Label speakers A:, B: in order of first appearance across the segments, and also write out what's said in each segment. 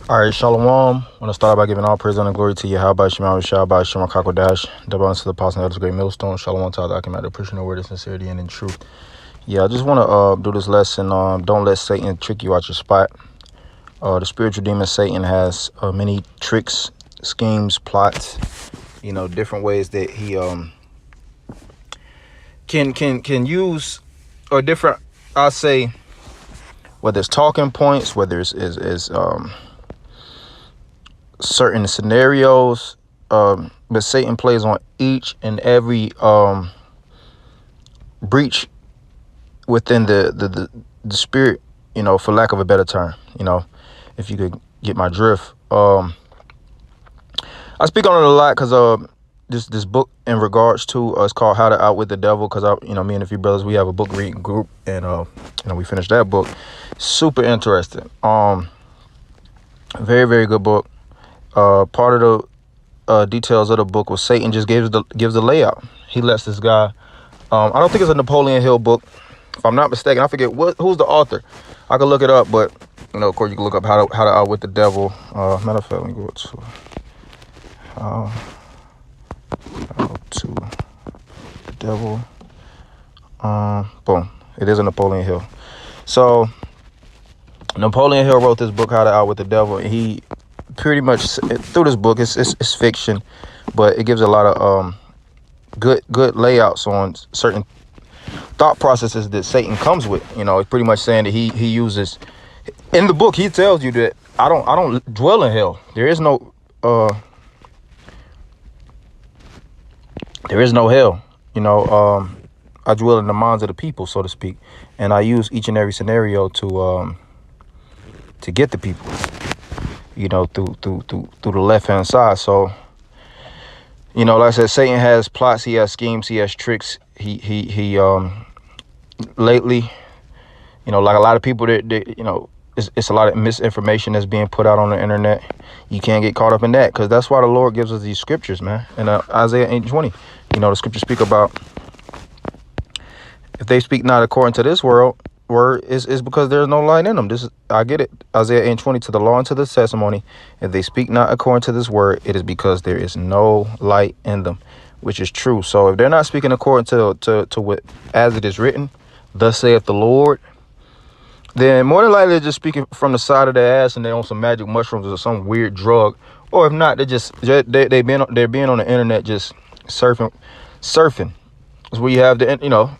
A: All right, Shalom. I want to start out by giving all praise and glory to Yahweh Shema Shabbat Shema Kakodash. Double unto the apostle and elders, great millstone. Shalom to the Akim, pushing the word of sincerity and in truth. Yeah, I just want to do this lesson. Don't let Satan trick you out your spot. The spiritual demon Satan has many tricks, schemes, plots. Different ways that he can use, or different. I'll say, whether it's talking points, whether it's certain scenarios, but Satan plays on each and every breach within the spirit, for lack of a better term, if you could get my drift. I speak on it a lot because this book in regards to it's called How to Outwit the Devil, because me and a few brothers, we have a book reading group, and we finished that book. Super interesting. Very, very good book. Part of the details of the book was Satan just gives the layout. He lets this guy, I don't think it's a Napoleon Hill book, if I'm not mistaken. I forget who's the author. I could look it up, but of course you can look up how to outwit the devil. Matter of fact, let me go to how to the devil. Boom. It is a Napoleon Hill. So Napoleon Hill wrote this book, How to Outwit the Devil, and he pretty much through this book, it's fiction, but it gives a lot of good layouts on certain thought processes that Satan comes with. It's pretty much saying that he uses. In the book, he tells you that I don't dwell in hell. There is no hell. I dwell in the minds of the people, so to speak, and I use each and every scenario to get the people, through the left hand side. So, like I said, Satan has plots, he has schemes, he has tricks. He lately, like a lot of people that it's a lot of misinformation that's being put out on the internet. You can't get caught up in that, because that's why the Lord gives us these scriptures, man. And Isaiah 8:20, the scriptures speak about, if they speak not according to this word is because there's no light in them. I get it. Isaiah 8:20, to the law and to the testimony, if they speak not according to this word, it is because there is no light in them, which is true. So if they're not speaking according to what as it is written, thus saith the Lord, then more than likely they're just speaking from the side of their ass, and they're on some magic mushrooms or some weird drug. Or if not, they're being on the internet just surfing. Is where you have the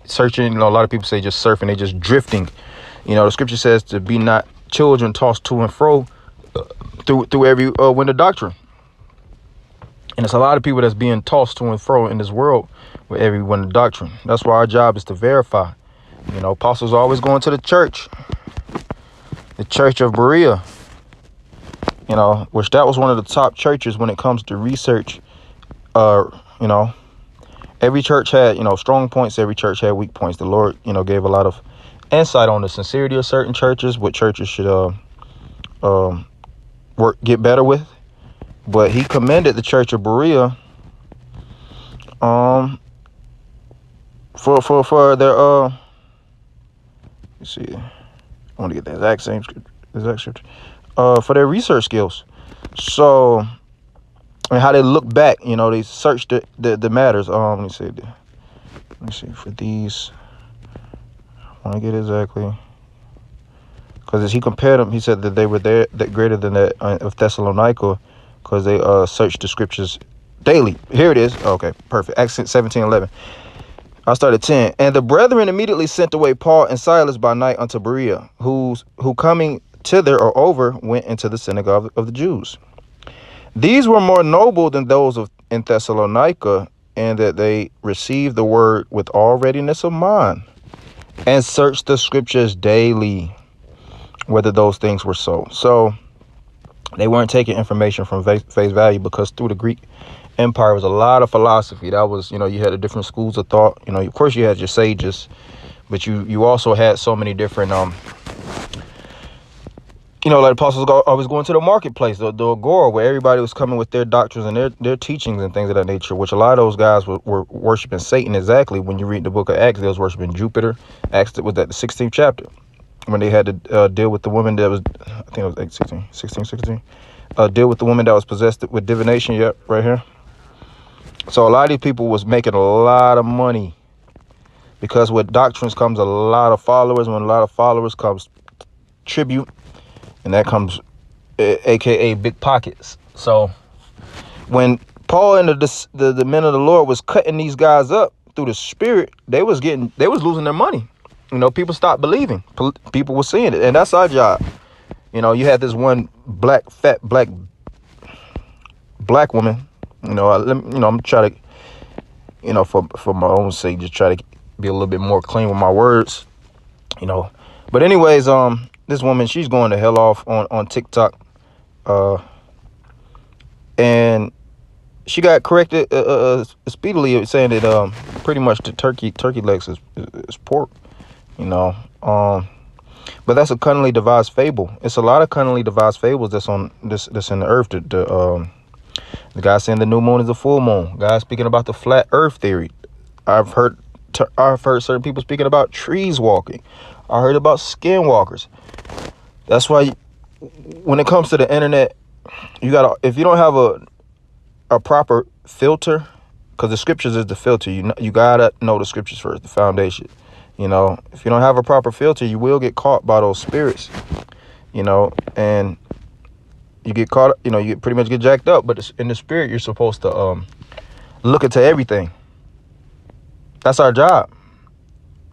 A: searching. A lot of people say just surfing. They just drifting. The scripture says to be not children tossed to and fro through every wind of doctrine. And it's a lot of people that's being tossed to and fro in this world with every wind of doctrine. That's why our job is to verify. Apostles are always going to the church of Berea, which that was one of the top churches when it comes to research. Every church had, strong points. Every church had weak points. The Lord, gave a lot of insight on the sincerity of certain churches, what churches should get better with. But he commended the church of Berea for their let's see, I want to get the exact scripture for their research skills. So, and how they look back, they searched the matters. Let me see for these. I want to get exactly, because as he compared them, he said that they were there, that greater than that of Thessalonica, because they searched the scriptures daily. Here it is. Okay, perfect. Acts 17:11. I started 10. And the brethren immediately sent away Paul and Silas by night unto Berea, who coming thither or over went into the synagogue of the Jews. These were more noble than those in Thessalonica, and that they received the word with all readiness of mind, and searched the scriptures daily, whether those things were so. So they weren't taking information from face value, because through the Greek Empire was a lot of philosophy. That was, you had the different schools of thought. Of course you had your sages, but you also had so many different like apostles always going to the marketplace, the agora, where everybody was coming with their doctrines and their teachings and things of that nature, which a lot of those guys were worshiping Satan. Exactly. When you read the book of Acts, they was worshiping Jupiter. Acts was at the 16th chapter. when they had to deal with the woman that was, I think it was like 16. Deal with the woman that was possessed with divination. Yep, right here. So a lot of these people was making a lot of money, because with doctrines comes a lot of followers. When a lot of followers comes tribute, and that comes aka big pockets. So when Paul and the men of the Lord was cutting these guys up through the Spirit, they was losing their money. You know, people stopped believing. People were seeing it, and that's our job. You know, you had this one fat black woman. You know, I'm trying to, you know, for my own sake, just try to be a little bit more clean with my words. You know, but anyways, this woman, she's going to hell off on TikTok, and she got corrected speedily, saying that pretty much the turkey legs is pork. You know, but that's a cunningly devised fable. It's a lot of cunningly devised fables that's in the earth. The guy saying the new moon is a full moon. Guy speaking about the flat earth theory. I've heard certain people speaking about trees walking. I heard about skinwalkers. That's why when it comes to the internet, if you don't have a proper filter, because the scriptures is the filter. You gotta know the scriptures first, the foundation. You know, if you don't have a proper filter, you will get caught by those spirits. You know, and you get caught. You know, you pretty much get jacked up. But in the spirit, you're supposed to look into everything. That's our job.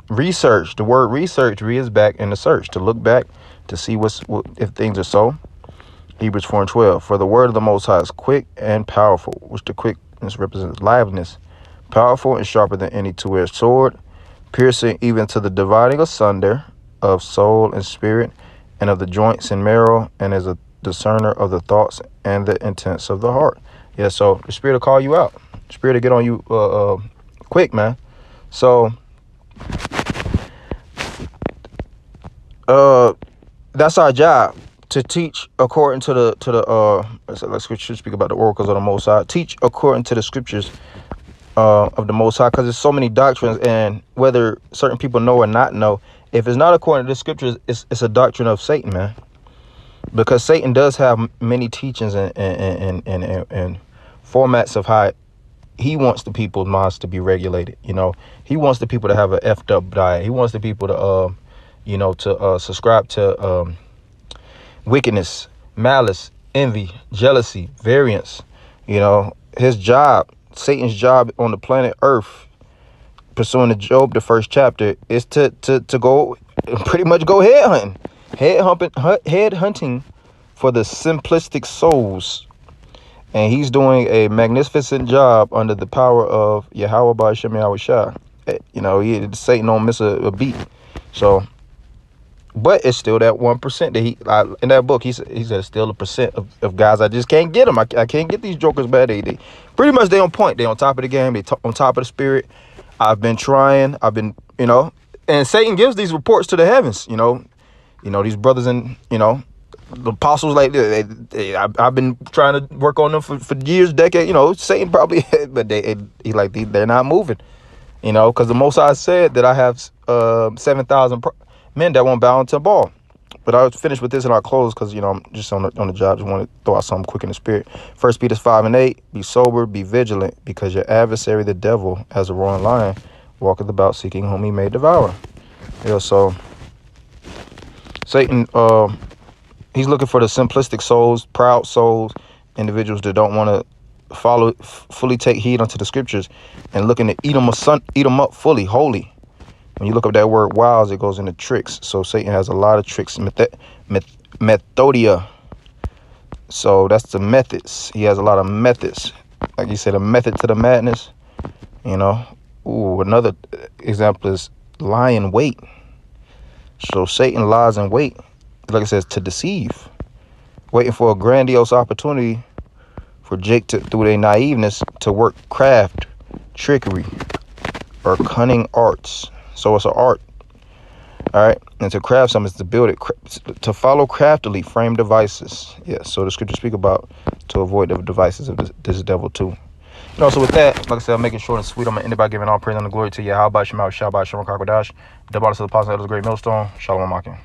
A: Research. The word research is back in the search, to look back to see if things are so. Hebrews 4:12. For the word of the Most High is quick and powerful, which the quickness represents liveliness, powerful and sharper than any two-edged sword, piercing even to the dividing asunder of soul and spirit, and of the joints and marrow, and is a discerner of the thoughts and the intents of the heart. Yeah, so the spirit will call you out. The spirit will get on you quick, man. So that's our job, to teach according to the let's speak about the oracles of the Most High. Teach according to the scriptures of the Most High, because there's so many doctrines, and whether certain people know or not know, if it's not according to the scriptures, it's a doctrine of Satan, man. Because Satan does have many teachings and formats of how he wants the people's minds to be regulated. You know, he wants the people to have an effed up diet. He wants the people to to subscribe to wickedness, malice, envy, jealousy, variance. You know, his job, Satan's job on the planet Earth, pursuing the Job, the first chapter, is to go pretty much go head hunting for the simplistic souls. And he's doing a magnificent job under the power of Yahweh Ba'ashem Yahushua. You know, Satan don't miss a beat. So, but it's still that 1% that in that book, he said still a percent of guys. I just can't get them. I can't get these jokers bad. They pretty much, they on point. They on top of the game. They on top of the spirit. I've been trying. You know, and Satan gives these reports to the heavens. You know, these brothers and, you know, the apostles, like I've been trying to work on them for years, decades. You know, Satan probably, but they're not moving. You know, because the Most High said that I have 7,000 men that won't bow into ball. But I'll finish with this and I'll close, because, you know, I'm just on the job. Just want to throw out something quick in the spirit. 1 Peter 5:8. Be sober, be vigilant, because your adversary, the devil, as a roaring lion, walketh about seeking whom he may devour. Yeah, so Satan, he's looking for the simplistic souls, proud souls, individuals that don't want to fully take heed unto the scriptures, and looking to eat them up fully, wholly. When you look up that word wiles, it goes into tricks. So Satan has a lot of tricks, methodia. So that's the methods. He has a lot of methods. Like you said, a method to the madness. You know. Ooh, another example is lie in wait. So Satan lies in wait, like it says, to deceive, waiting for a grandiose opportunity for Jake through their naiveness, to work craft, trickery, or cunning arts. So it's an art. All right. And to craft something is to build it, to follow craftily framed devices. Yeah. So the scriptures speak about to avoid the devices of this devil too. You know, so with that, like I said, I'm making short and sweet. I'm going to end it by giving all praise and the glory to Yahweh, Shema, Shabbat, Shalom, Kakwadash, the bodies of the apostles, that was a great millstone. Shalom, Akim.